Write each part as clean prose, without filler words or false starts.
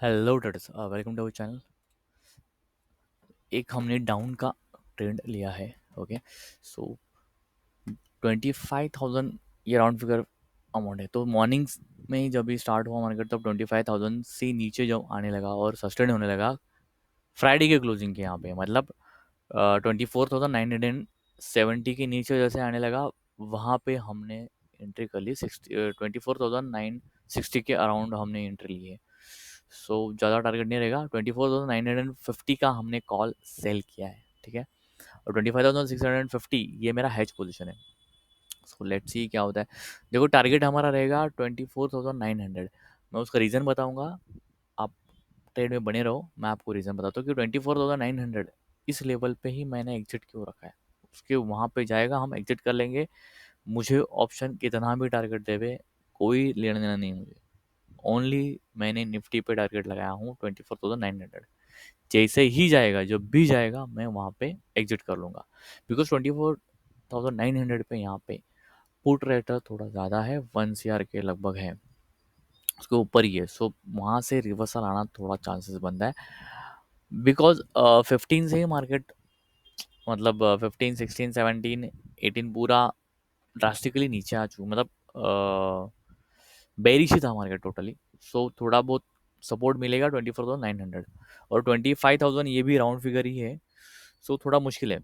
Hello traders, welcome to our channel. एक हमने down का ट्रेंड लिया है। ओके, सो 25,000 ये राउंड फिगर अमाउंट है। तो मॉर्निंग्स में ही जब भी स्टार्ट हुआ मार्केट तब 25,000 से नीचे जब आने लगा और सस्टेन होने लगा फ्राइडे के क्लोजिंग के यहाँ पे, मतलब 24,970 के नीचे जैसे आने लगा, वहाँ पे हमने एंट्री कर ली। 24,960 के अराउंड हमने एंट्री ली है। सो ज़्यादा टारगेट नहीं रहेगा। 24,950 का हमने कॉल सेल किया है, ठीक है। और 25,650 ये मेरा हैच पोजीशन है। सो लेट्स सी क्या होता है। देखो, टारगेट हमारा रहेगा 24,900। मैं उसका रीज़न बताऊंगा, आप ट्रेड में बने रहो। मैं आपको रीज़न बताता हूँ कि 24,900 इस लेवल पे ही मैंने एग्जिट क्यों रखा है। उसके वहाँ पे जाएगा, हम एग्जिट कर लेंगे। मुझे ऑप्शन कितना भी टारगेट देवे, कोई लेना देना नहीं मुझे। ओनली मैंने निफ्टी पे टारगेट लगाया हूँ 24,900। जैसे ही जाएगा, जब भी जाएगा, मैं वहाँ पे एग्जिट कर लूँगा। बिकॉज 24,900 पे यहाँ पे पुट रेट थोड़ा ज़्यादा है, 1 CR के लगभग है, उसके ऊपर ही है। सो वहाँ से रिवर्सल आना थोड़ा चांसेस बनता है। बिकॉज 15 से ही मार्केट, मतलब 15, 16, 17, 18 पूरा ड्रास्टिकली नीचे आ चुका, मतलब बेरिश ही था मार्केट टोटली। सो थोड़ा बहुत सपोर्ट मिलेगा 24,900। और 25,000 ये भी राउंड फिगर ही है। सो थोड़ा मुश्किल है।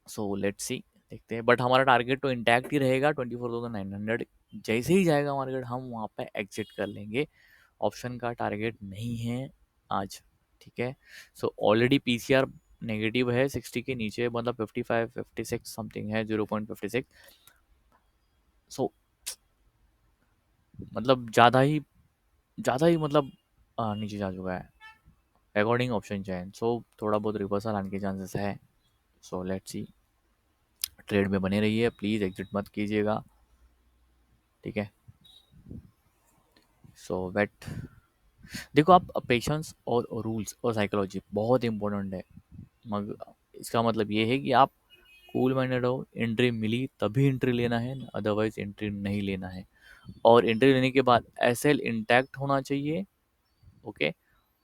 सो लेट्स सी, देखते हैं। बट हमारा टारगेट तो इंटैक्ट ही रहेगा 24,900। जैसे ही जाएगा मार्केट, हम वहाँ पे एग्जिट कर लेंगे। ऑप्शन का टारगेट नहीं है आज, ठीक है। सो ऑलरेडी पीसीआर नेगेटिव है 60 के नीचे, मतलब 55, 56 समथिंग है, 0.56। सो मतलब ज़्यादा ही मतलब नीचे जा चुका है अकॉर्डिंग ऑप्शन चैन। सो थोड़ा बहुत रिवर्सल आने के चांसेस है। सो लेट्स सी, ट्रेड में बने रहिए, प्लीज़ एग्जिट मत कीजिएगा, ठीक है। सो वेट, देखो, आप पेशेंस और रूल्स और साइकोलॉजी बहुत इंपॉर्टेंट है। मगर इसका मतलब ये है कि आप कूल माइंडेड हो। एंट्री मिली तभी एंट्री लेना है, अदरवाइज एंट्री नहीं लेना है। और एंट्री लेने के बाद एसएल इंटैक्ट होना चाहिए, ओके।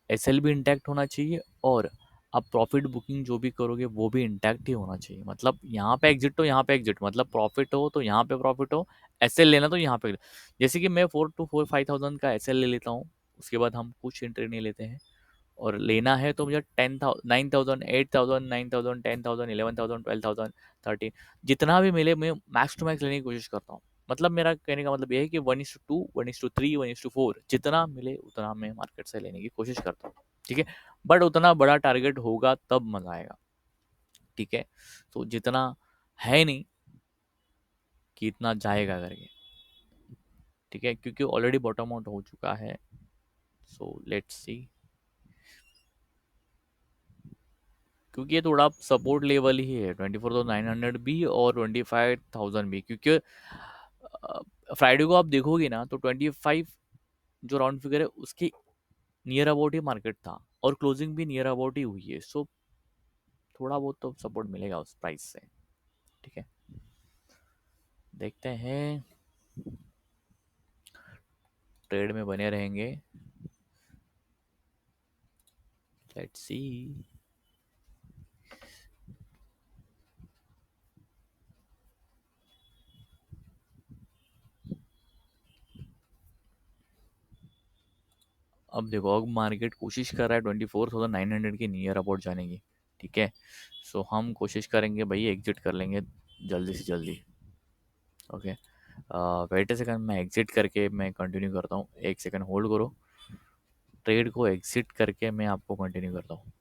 एसएल भी इंटैक्ट होना चाहिए, और आप प्रॉफिट बुकिंग जो भी करोगे वो भी इंटैक्ट ही होना चाहिए। मतलब यहाँ पे एग्जिट तो यहाँ पे एग्जिट, मतलब प्रॉफिट हो तो यहाँ पे प्रॉफिट हो, एसएल लेना तो यहाँ पे। जैसे कि मैं 4 to 5,000 का एसएल ले लेता हूँ, उसके बाद हम कुछ एंट्री नहीं लेते हैं। और लेना है तो मुझे 10,000, 9,000, 8,000, 9,000, 10,000, 11,000, 12,000, 13, जितना भी मिले मैं मैक्स टू मैक्स लेने की कोशिश करता हूँ। मतलब मेरा कहने का मतलब ये है कि 1:2, 1:3, 1:4 जितना मिले उतना मैं मार्केट से लेने की कोशिश करता हूँ, ठीक है। बट उतना बड़ा टारगेट होगा तब मजा आएगा, ठीक है। तो जितना है नहीं कि इतना जाएगा करके, ठीक है, क्योंकि ऑलरेडी बॉटम आउट हो चुका है। सो लेट्स सी, क्योंकि ये थोड़ा सपोर्ट लेवल ही है 24,900 भी और 25,000 भी। क्योंकि फ्राइडे को आप देखोगे ना तो 25 जो राउंड फिगर है उसकी नियर अबाउट ही मार्केट था, और क्लोजिंग भी नियर अबाउट ही हुई है। सो थोड़ा बहुत तो सपोर्ट मिलेगा उस प्राइस से, ठीक है। देखते हैं, ट्रेड में बने रहेंगे। लेट्स सी, अब देखो, अब मार्केट कोशिश कर रहा है 24,900 के नियर अबाउट जाने की, ठीक है। सो हम कोशिश करेंगे भाई, एग्जिट कर लेंगे जल्दी से जल्दी, ओके। वेट अ सेकंड, मैं एग्जिट करके मैं कंटिन्यू करता हूँ। एक सेकंड होल्ड करो, ट्रेड को एग्जिट करके मैं आपको कंटिन्यू करता हूँ।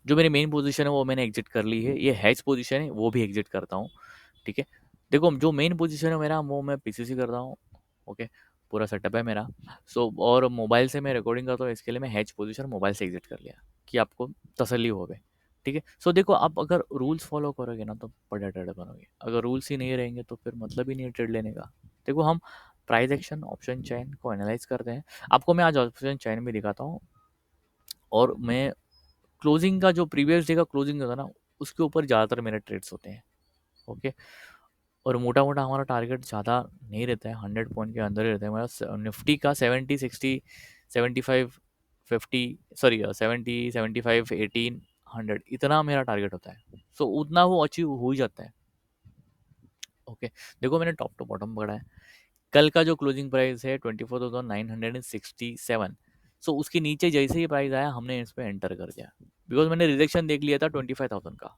जो मेरी मेन पोजीशन है वो मैंने एग्जिट कर ली है। ये हैच पोजीशन है, वो भी एग्जिट करता हूँ, ठीक है। देखो, जो मेन पोजीशन है मेरा वो मैं पीसीसी करता हूँ, ओके। पूरा सेटअप है मेरा। सो और मोबाइल से मैं रिकॉर्डिंग करता हूँ, इसके लिए मैं हैच पोजीशन मोबाइल से एग्जिट कर लिया कि आपको तसल्ली हो गई, ठीक है। सो देखो, आप अगर रूल्स फॉलो करोगे ना तो बड़ा ट्रेडर बनोगे। अगर रूल्स ही नहीं रहेंगे तो फिर मतलब ही नहीं है ट्रेड लेने का। देखो, हम प्राइस एक्शन ऑप्शन चैन को एनालाइज करते हैं। आपको मैं आज ऑप्शन चैन भी दिखाता हूँ, और मैं क्लोजिंग का जो प्रीवियस डे का क्लोजिंग होता है ना, उसके ऊपर ज़्यादातर मेरे ट्रेड्स होते हैं, ओके। और मोटा मोटा हमारा टारगेट ज़्यादा नहीं रहता है, 100 पॉइंट के अंदर ही रहता है हमारा। निफ्टी का 70 60 75 50, सॉरी 70 75 18 100, इतना मेरा टारगेट होता है। सो उतना वो अचीव हो ही जाता है। ओके। देखो मैंने टॉप टू बॉटम पकड़ा है। कल का जो क्लोजिंग प्राइस है 24,967, सो उसके नीचे जैसे ही प्राइस आया हमने इस पर एंटर कर दिया, बिकॉज मैंने रिजेक्शन देख लिया था 25,000 का।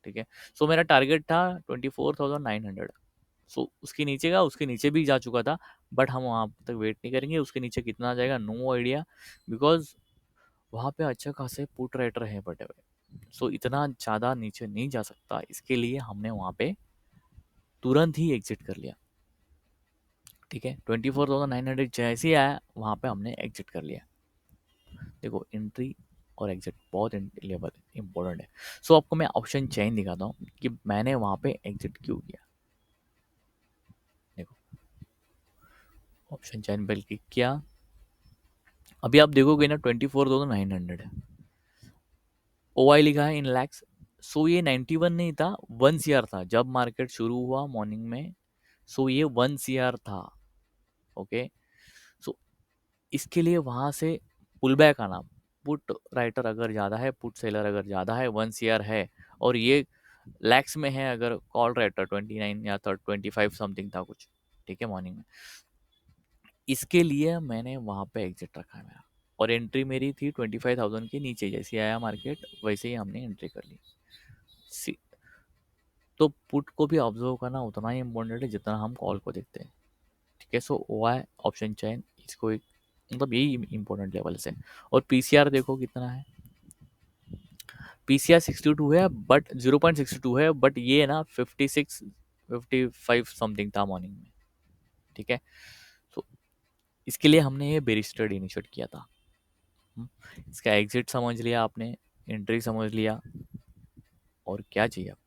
ठीक है। सो मेरा टारगेट था 24,900। सो उसके नीचे का, उसके नीचे भी जा चुका था, बट हम वहाँ तक वेट नहीं करेंगे। उसके नीचे कितना आ जाएगा, नो आइडिया, बिकॉज वहाँ पे अच्छा खासे पुट राइटर है बटे हुए। सो इतना ज़्यादा नीचे नहीं जा सकता, इसके लिए हमने वहाँ पे तुरंत ही एग्जिट कर लिया। ठीक है। 24,900 जैसे ही आया वहाँ पे हमने एग्जिट कर लिया। देखो एंट्री और एग्जिट बहुत लेवल इंपॉर्टेंट है। सो आपको मैं ऑप्शन चेन दिखाता हूँ कि मैंने वहाँ पे एग्जिट क्यों किया। देखो ऑप्शन चेन पर क्लिक किया, अभी आप देखोगे ना 24,900 है, ओ आई लिखा है इन लैक्स। सो ये 91 नहीं था, 1 CR था जब मार्केट शुरू हुआ मॉर्निंग में। सो ये 1 CR था। ओके। सो इसके लिए वहाँ से पुल बैक आना, पुट राइटर अगर ज़्यादा है, पुट सेलर अगर ज़्यादा है, 1 CR है, और ये लैक्स में है, अगर कॉल राइटर 29 या 25 समथिंग था कुछ। ठीक है मॉर्निंग में, इसके लिए मैंने वहाँ पे एग्जिट रखा है मेरा। और एंट्री मेरी थी 25,000 के नीचे, जैसे आया मार्केट वैसे ही हमने एंट्री कर ली। तो पुट को भी ऑब्जर्व करना उतना ही इम्पोर्टेंट है जितना हम कॉल को देखते हैं। ठीक है। सो ओ आई ऑप्शन चेन, इसको एक मतलब यही इंपॉर्टेंट लेवल से। और पीसीआर देखो कितना है, पीसीआर 62 है, बट 0.62 है, बट ये ना 56 55 समथिंग था मॉर्निंग में। ठीक है। तो इसके लिए हमने ये बेरिश ट्रेड इनिशिएट किया था। हम्म, इसका एग्जिट समझ लिया आपने, एंट्री समझ लिया, और क्या चाहिए आपको।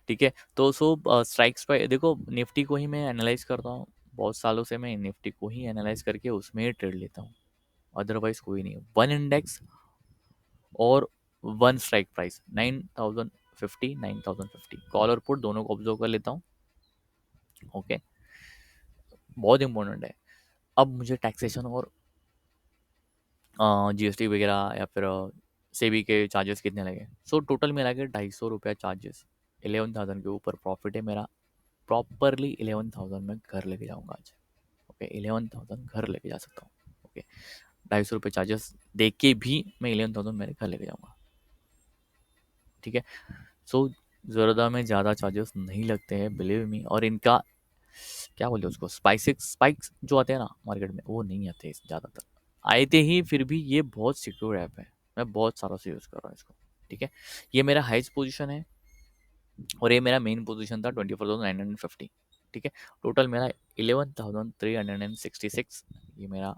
ठीक है। तो स्ट्राइक्स पे देखो, निफ्टी को ही मैं एनालाइज करता हूँ, बहुत सालों से मैं निफ्टी को ही एनालाइज करके उसमें ही ट्रेड लेता हूँ, अदरवाइज कोई नहीं। वन इंडेक्स और वन स्ट्राइक प्राइस 9,050 9,050, कॉल और पुट दोनों को ऑब्जर्व कर लेता हूँ। ओके। बहुत इंपॉर्टेंट है। अब मुझे टैक्सेशन और जीएसटी वगैरह या फिर सेबी के चार्जेस कितने लगे। सो टोटल मिला के 250 रुपया चार्जेस, 11,000 के ऊपर प्रॉफिट है मेरा। प्रॉपरली 11,000 में घर लेके जाऊंगा आज। ओके। 11,000 घर लेके जा सकता हूँ। ओके। 250 रुपये चार्जेस दे के भी मैं 11,000 मेरे घर लेके जाऊंगा। ठीक है। सो ज़रदा में ज़्यादा चार्जेस नहीं लगते हैं, बिलीव मी। और इनका क्या बोलते हैं उसको, स्पाइक्स जो आते हैं ना मार्केट में, वो नहीं आते ज़्यादातर। आए थे ही, फिर भी ये बहुत सिक्योर ऐप है, मैं बहुत सालों से यूज़ कर रहा हूँ इसको। ठीक है। ये मेरा हाइस्ट पोजीशन है, और ये मेरा मेन पोजीशन था 24,950। ठीक है। टोटल मेरा 11,366, ये मेरा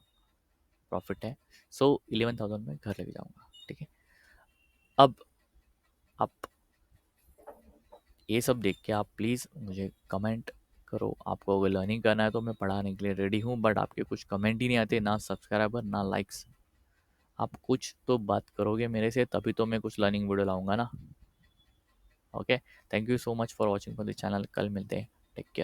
प्रॉफिट है। सो 11,000 में घर लेके जाऊंगा। ठीक है। अब आप ये सब देख के आप प्लीज़ मुझे कमेंट करो। आपको अगर लर्निंग करना है तो मैं पढ़ाने के लिए रेडी हूँ, बट आपके कुछ कमेंट ही नहीं आते, ना सब्सक्राइबर ना लाइक्स। आप कुछ तो बात करोगे मेरे से, तभी तो मैं कुछ लर्निंग वीडियो लाऊंगा ना। Okay. Thank you so much for watching for the channel. कल मिलते हैं। Take care.